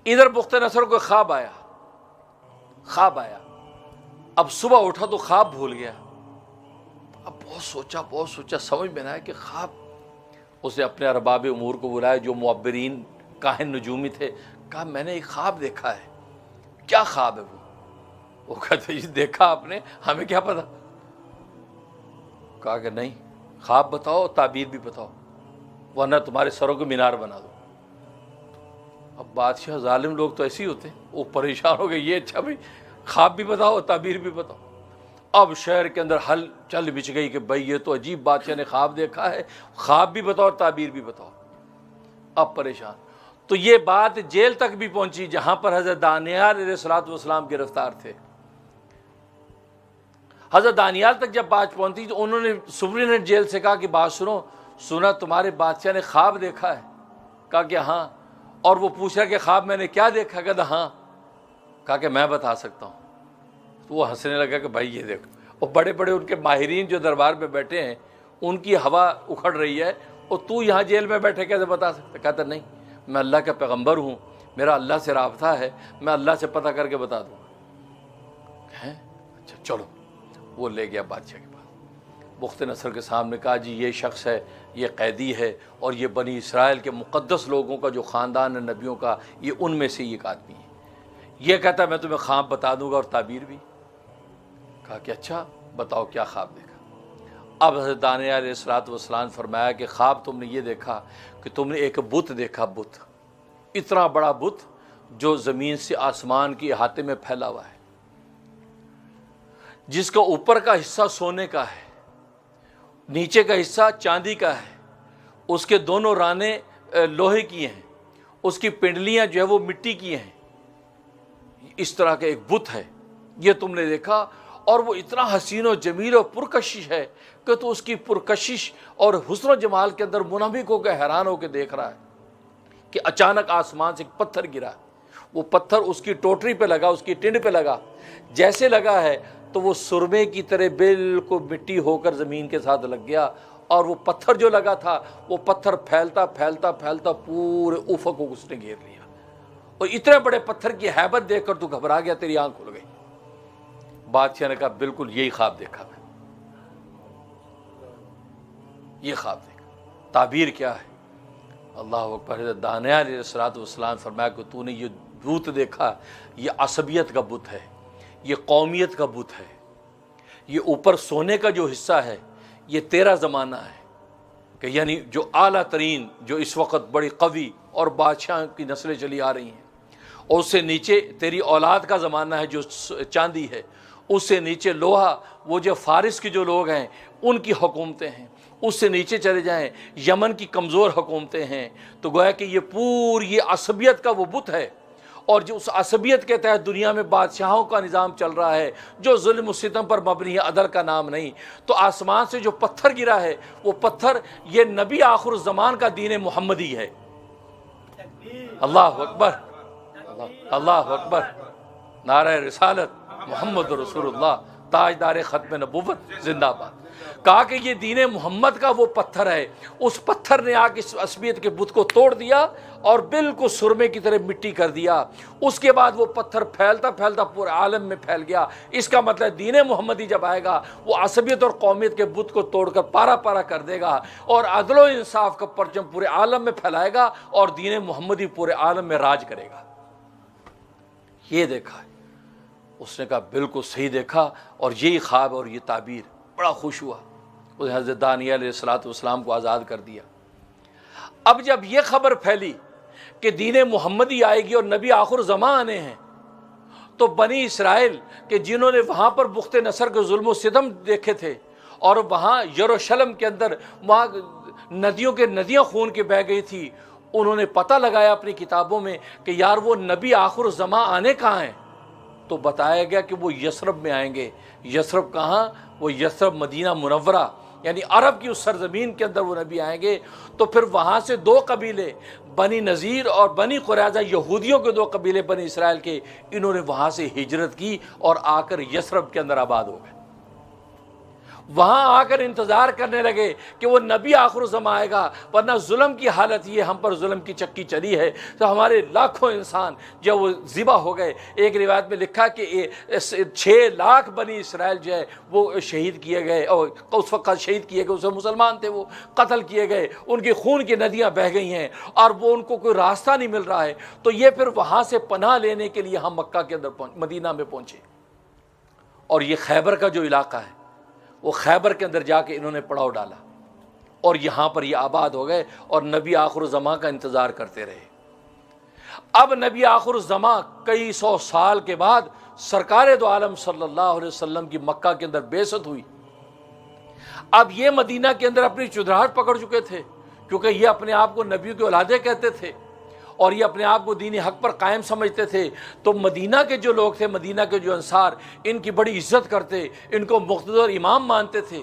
ادھر بخت نصر کو خواب آیا، اب صبح اٹھا تو خواب بھول گیا۔ اب بہت سوچا سمجھ میں نہ آیا کہ خواب۔ اس نے اپنے ارباب امور کو بلایا جو معبرین کاہن نجومی تھے، کہا میں نے ایک خواب دیکھا ہے۔ کیا خواب ہے وہ کہتے جی دیکھا آپ نے، ہمیں کیا پتا۔ کہا کہ نہیں، خواب بتاؤ، تعبیر بھی بتاؤ، ورنہ تمہارے سروں کو مینار بنا دو۔ اب بادشاہ ظالم لوگ تو ایسے ہی ہوتے ہیں، وہ پریشان ہو گئے، یہ اچھا بھائی خواب بھی بتاؤ تعبیر بھی بتاؤ۔ اب شہر کے اندر ہل چل بچ گئی کہ بھائی یہ تو عجیب بادشاہ نے خواب دیکھا ہے، خواب بھی بتاؤ اور تعبیر بھی بتاؤ۔ اب پریشان، تو یہ بات جیل تک بھی پہنچی جہاں پر حضرت دانیال علیہ السلام گرفتار تھے۔ حضرت دانیال تک جب بات پہنچی تو انہوں نے سپرینٹینڈنٹ جیل سے کہا کہ بات سنا تمہارے بادشاہ نے خواب دیکھا ہے؟ کہا کہ ہاں۔ اور وہ پوچھا کہ خواب میں نے کیا دیکھا؟ کہا ہاں۔ کہا کہ میں بتا سکتا ہوں۔ تو وہ ہنسنے لگا کہ بھائی یہ دیکھو، اور بڑے بڑے ان کے ماہرین جو دربار میں بیٹھے ہیں ان کی ہوا اکھڑ رہی ہے، اور تو یہاں جیل میں بیٹھے کیسے بتا سکتا؟ کہتا نہیں، میں اللہ کا پیغمبر ہوں، میرا اللہ سے رابطہ ہے، میں اللہ سے پتہ کر کے بتا دوں گا۔ اچھا چلو، وہ لے گیا بادشاہ کے پاس، بخت نصر کے سامنے کہا جی یہ شخص ہے، یہ قیدی ہے، اور یہ بنی اسرائیل کے مقدس لوگوں کا جو خاندان ہے نبیوں کا، یہ ان میں سے ایک آدمی ہے۔ یہ کہتا ہے میں تمہیں خواب بتا دوں گا اور تعبیر بھی۔ کہا کہ اچھا بتاؤ کیا خواب دیکھا؟ اب حضرت دانیال علیہ السلام فرمایا کہ خواب تم نے یہ دیکھا کہ تم نے ایک بت دیکھا، بت، اتنا بڑا بت جو زمین سے آسمان کے احاطے میں پھیلا ہوا ہے، جس کا اوپر کا حصہ سونے کا ہے، نیچے کا حصہ چاندی کا ہے، اس کے دونوں رانے لوہے کی ہیں، اس کی پنڈلیاں جو ہے وہ مٹی کی ہیں۔ اس طرح کا ایک بت ہے، یہ تم نے دیکھا، اور وہ اتنا حسین و جمیل اور پرکشش ہے کہ تو اس کی پرکشش اور حسن و جمال کے اندر منہمک ہو کے حیران ہو کے دیکھ رہا ہے کہ اچانک آسمان سے ایک پتھر گرا، وہ پتھر اس کی ٹوٹری پہ لگا، اس کی ٹنڈ پہ لگا، جیسے لگا ہے تو وہ سرمے کی طرح بالکل مٹی ہو کر زمین کے ساتھ لگ گیا، اور وہ پتھر جو لگا تھا وہ پتھر پھیلتا پھیلتا پھیلتا پورے افق کو اس نے گھیر لیا، اور اتنے بڑے پتھر کی ہیبت دیکھ کر تو گھبرا گیا، تیری آنکھ کھل گئی۔ بادشاہ نے کہا بالکل یہی خواب دیکھا میں، یہ خواب دیکھا، تعبیر کیا ہے؟ اللہ اکبر۔ حضرت دانیال علیہ السلام فرمایا کہ تو نے یہ بت دیکھا، یہ عصبیت کا بت ہے، یہ قومیت کا بت ہے، یہ اوپر سونے کا جو حصہ ہے یہ تیرا زمانہ ہے، کہ یعنی جو اعلیٰ ترین، جو اس وقت بڑی قوی اور بادشاہ کی نسلیں چلی آ رہی ہیں، اور اس سے نیچے تیری اولاد کا زمانہ ہے جو چاندی ہے، اس سے نیچے لوہا، وہ جو فارس کے جو لوگ ہیں ان کی حکومتیں ہیں، اس سے نیچے چلے جائیں یمن کی کمزور حکومتیں ہیں، تو گویا کہ یہ پوری یہ عصبیت کا وہ بت ہے، اور جو اس عصبیت کے تحت دنیا میں بادشاہوں کا نظام چل رہا ہے جو ظلم و ستم پر مبنی ہے، عدل کا نام نہیں۔ تو آسمان سے جو پتھر گرا ہے وہ پتھر یہ نبی آخر الزمان کا دین محمدی ہے۔ اللہ اکبر، اللہ اکبر، نعرہ رسالت محمد رسول اللہ، تاجدار ختم نبوت زندہ باد۔ کہا کہ یہ دین محمد کا وہ پتھر ہے، اس پتھر نے آ کے اس عصبیت کے بت کو توڑ دیا اور بالکل سرمے کی طرح مٹی کر دیا۔ اس کے بعد وہ پتھر پھیلتا پھیلتا پورے عالم میں پھیل گیا۔ اس کا مطلب دین محمدی جب آئے گا وہ عصبیت اور قومیت کے بت کو توڑ کر پارا پارا کر دے گا، اور عدل و انصاف کا پرچم پورے عالم میں پھیلائے گا، اور دین محمدی پورے عالم میں راج کرے گا۔ یہ دیکھا ہے اس نے، کہا بالکل صحیح دیکھا، اور یہی خواب اور یہ تعبیر۔ بڑا خوش ہوا، اس نے حضرت دانیال علیہ السلام کو آزاد کر دیا۔ اب جب یہ خبر پھیلی کہ دین محمدی آئے گی اور نبی آخر زمان آنے ہیں، تو بنی اسرائیل کہ جنہوں نے وہاں پر بخت نصر کے ظلم و ستم دیکھے تھے، اور وہاں یروشلم کے اندر وہاں ندیوں کے ندیاں خون کے بہہ گئی تھی، انہوں نے پتہ لگایا اپنی کتابوں میں کہ یار وہ نبی آخر زمان آنے کہاں ہیں، تو بتایا گیا کہ وہ یثرب میں آئیں گے۔ یثرب کہاں؟ وہ یثرب مدینہ منورہ، یعنی عرب کی اس سرزمین کے اندر وہ نبی آئیں گے۔ تو پھر وہاں سے دو قبیلے، بنی نذیر اور بنی قریظہ، یہودیوں کے دو قبیلے بنی اسرائیل کے، انہوں نے وہاں سے ہجرت کی اور آ کر یثرب کے اندر آباد ہو گئے۔ وہاں آ کر انتظار کرنے لگے کہ وہ نبی آخر الزمان آئے گا، ورنہ ظلم کی حالت یہ ہم پر ظلم کی چکی چلی ہے تو ہمارے لاکھوں انسان جب وہ ذبح ہو گئے۔ ایک روایت میں لکھا کہ 6 لاکھ بنی اسرائیل جو ہے وہ شہید کیے گئے، اور اس وقت شہید کیے گئے، اسے مسلمان تھے وہ قتل کیے گئے، ان کی خون کی ندیاں بہہ گئی ہیں اور وہ ان کو کوئی راستہ نہیں مل رہا ہے۔ تو یہ پھر وہاں سے پناہ لینے کے لیے ہم مکہ کے اندر مدینہ میں پہنچے، اور یہ خیبر کا جو علاقہ ہے وہ خیبر کے اندر جا کے انہوں نے پڑاؤ ڈالا اور یہاں پر یہ آباد ہو گئے اور نبی آخر الزمان کا انتظار کرتے رہے۔ اب نبی آخر الزمان کئی 100 سال کے بعد سرکار دو عالم صلی اللہ علیہ وسلم کی مکہ کے اندر بعثت ہوئی۔ اب یہ مدینہ کے اندر اپنی چودراہٹ پکڑ چکے تھے، کیونکہ یہ اپنے آپ کو نبیوں کے اولادیں کہتے تھے اور یہ اپنے آپ کو دین حق پر قائم سمجھتے تھے۔ تو مدینہ کے جو لوگ تھے، مدینہ کے جو انصار، ان کی بڑی عزت کرتے، ان کو مقتدی اور امام مانتے تھے۔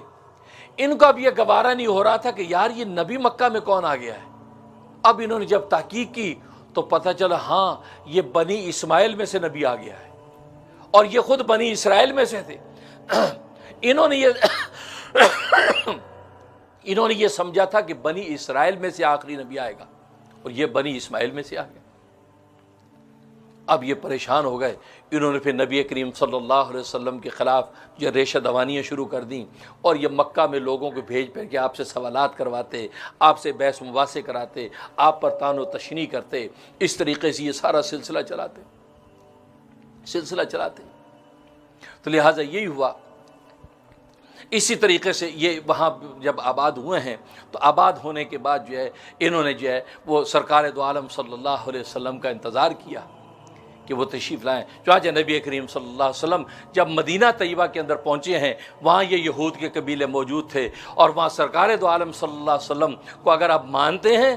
ان کو اب یہ گوارا نہیں ہو رہا تھا کہ یار یہ نبی مکہ میں کون آ گیا ہے۔ اب انہوں نے جب تحقیق کی تو پتہ چلا ہاں یہ بنی اسماعیل میں سے نبی آ گیا ہے، اور یہ خود بنی اسرائیل میں سے تھے۔ انہوں نے یہ سمجھا تھا کہ بنی اسرائیل میں سے آخری نبی آئے گا، اور یہ بنی اسماعیل میں سے آ گیا۔ اب یہ پریشان ہو گئے، انہوں نے پھر نبی کریم صلی اللہ علیہ وسلم کے خلاف یہ ریشہ دوانیاں شروع کر دیں، اور یہ مکہ میں لوگوں کو بھیج کے آپ سے سوالات کرواتے، آپ سے بحث مباحثے کراتے، آپ پر طعن و تشنیع کرتے۔ اس طریقے سے یہ سارا سلسلہ چلاتے۔ تو لہٰذا یہی ہوا۔ اسی طریقے سے یہ وہاں جب آباد ہوئے ہیں تو آباد ہونے کے بعد جو ہے انہوں نے جو ہے وہ سرکار دو عالم صلی اللہ علیہ وسلم کا انتظار کیا کہ وہ تشریف لائیں۔ چنانچہ نبی کریم صلی اللہ علیہ وسلم جب مدینہ طیبہ کے اندر پہنچے ہیں، وہاں یہ یہود کے قبیلے موجود تھے، اور وہاں سرکار دو عالم صلی اللہ علیہ وسلم کو اگر آپ مانتے ہیں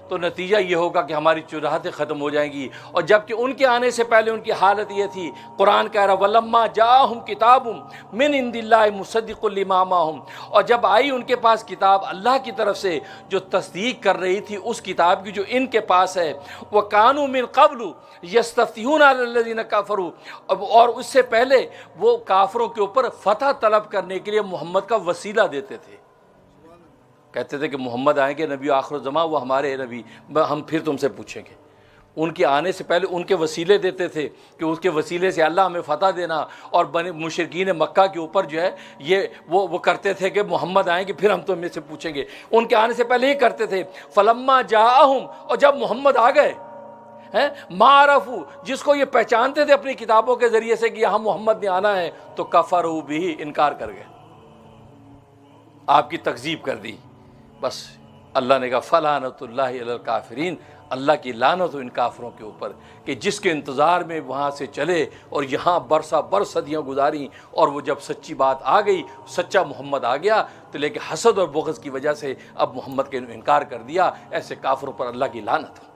تو نتیجہ یہ ہوگا کہ ہماری چراہتیں ختم ہو جائیں گی۔ اور جبکہ ان کے آنے سے پہلے ان کی حالت یہ تھی، قرآن کہہ رہا وَلَمَّا جَاءَهُمْ كِتَابٌ مِّنْ عِندِ اللَّهِ مُصَدِّقٌ لِّمَا مَعَهُمْ، اور جب آئی ان کے پاس کتاب اللہ کی طرف سے جو تصدیق کر رہی تھی اس کتاب کی جو ان کے پاس ہے، وَكَانُوا مِن قَبْلُ يَسْتَفْتِحُونَ عَلَى الَّذِينَ كَفَرُوا، اور اس سے پہلے وہ کافروں کے اوپر فتح طلب کرنے کے لیے محمد کا وسیلہ دیتے تھے، کہتے تھے کہ محمد آئیں گے نبی آخر الزمان، وہ ہمارے نبی، ہم پھر تم سے پوچھیں گے۔ ان کے آنے سے پہلے ان کے وسیلے دیتے تھے کہ اس کے وسیلے سے اللہ ہمیں فتح دینا، اور بنی مشرکین مکہ کے اوپر جو ہے یہ وہ کرتے تھے کہ محمد آئیں گے پھر ہم تم سے پوچھیں گے۔ ان کے آنے سے پہلے ہی کرتے تھے۔ فلما جاءہم، اور جب محمد آ گئے معرفو، جس کو یہ پہچانتے تھے اپنی کتابوں کے ذریعے سے کہ یہاں محمد نے آنا ہے، تو کفروا بھی، انکار کر گئے، آپ کی تکذیب کر دی۔ بس اللہ نے کہا فلعنۃ اللہ علی الکافرین، اللہ کی لعنت ہو ان کافروں کے اوپر کہ جس کے انتظار میں وہاں سے چلے اور یہاں برسا برس صدیاں گزاریں، اور وہ جب سچی بات آ گئی، سچا محمد آ گیا، تو لیکن حسد اور بغض کی وجہ سے اب محمد کے انکار کر دیا۔ ایسے کافروں پر اللہ کی لعنت ہو۔